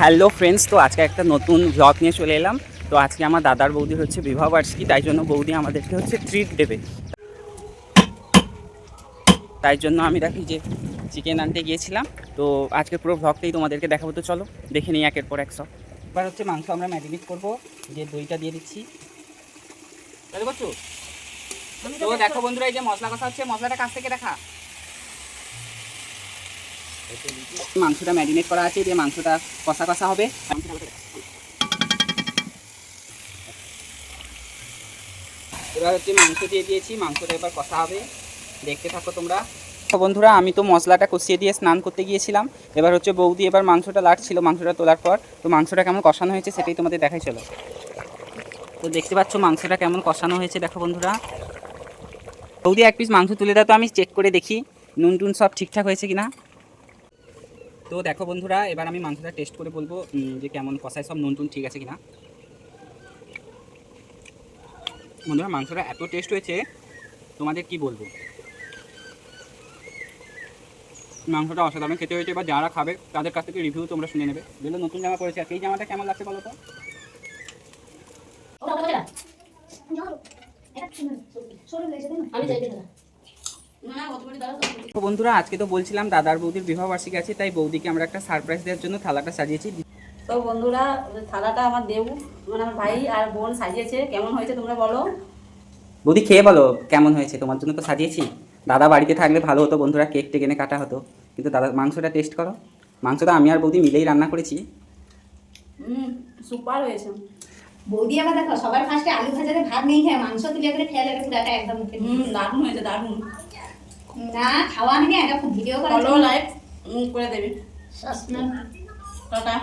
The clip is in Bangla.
হ্যালো ফ্রেন্ডস, তো আজকে একটা নতুন ব্লগ নিয়ে চলে এলাম। তো আজকে আমার দাদার বৌদির হচ্ছে বিবাহবার্ষিকী, তাই জন্য বৌদি আমাদেরকে হচ্ছে ট্রিট দেবে। তাই জন্য আমি দেখি যে চিকেন আনতে গিয়েছিলাম। তো আজকে পুরো ব্লগটাই তোমাদেরকে দেখাবো, তো চলো দেখে নিই একের পর এক সব। এবার হচ্ছে মাংস আমরা ম্যারিনেট করবো, যে দইটা দিয়ে দিচ্ছি। তাহলে করছো তো দেখো বন্ধুরা, এই যে মশলা কষা হচ্ছে, মশলাটা কাছ থেকে দেখা। মাংসটা ম্যারিনেট করা আছে, দিয়ে মাংসটা কষা কষা হবে। এবার হচ্ছে মাংস দিয়ে দিয়েছি, মাংসটা এবার কষা হবে, দেখতে থাকো তোমরা। তো বন্ধুরা, আমি তো মশলাটা কষিয়ে দিয়ে স্নান করতে গিয়েছিলাম। এবার হচ্ছে বৌদি এবার মাংসটা লাটছিল, মাংসটা তোলার পর। তো মাংসটা কেমন কষানো হয়েছে সেটাই তোমাদের দেখাই চলো। তো দেখতে পাচ্ছ মাংসটা কেমন কষানো হয়েছে, দেখো বন্ধুরা। বৌদি এক পিস মাংস তুলে দাও, তো আমি চেক করে দেখি নুন টুন সব ঠিকঠাক হয়েছে কিনা। তো দেখো বন্ধুরা, এবার আমি মাংসটা টেস্ট করে বলবো যে কেমন কষায়, সব নুন টুন ঠিক আছে কিনা। বন্ধুরা, মাংসটা এত টেস্ট হয়েছে তোমাদের কি বলবো, মাংসটা অসাধারণ খেতে হয়েছে। এবার যারা খাবে তাদের কাছ থেকে রিভিউ তোমরা শুনে নেবে। যেগুলো নতুন জামা পড়েছে, আর এই জামাটা কেমন লাগছে বলো তো। বন্ধুরা, আজকে তো বলছিলাম দাদার বৌদির বিবাহবার্ষিকী আছে, তাই বৌদিকে আমরা একটা সারপ্রাইজ দেওয়ার জন্য থালাটা সাজিয়েছি। তো বন্ধুরা, থালাটা আমার দেউ মানে আমার ভাই আর বোন সাজিয়েছে। কেমন হয়েছে তোমরা বলো। বৌদি খেয়ে বলো কেমন হয়েছে, তোমার জন্য তো সাজিয়েছি। দাদা বাড়িতে থাকলে ভালো হতো বন্ধুরা, কেক টেক এনে কাটা হতো, কিন্তু দাদা মাংসটা টেস্ট করো। মাংসটা আমি আর বৌদি মিলেই রান্না করেছি। সুপার হয়েছে। বৌদি আবার দেখো, সবার ফার্স্টে আলু ভাজাতে ভাত নেই খেয়ে মাংস তুলে করে খেয়ে নেবে পুরাটা একদম মুখে। দারুণ হয়েছে, দারুণ। না খাওয়া আমি না, এটা খুব ভিডিও করে ফলো লাইক করে দেবে। Subscribe tata.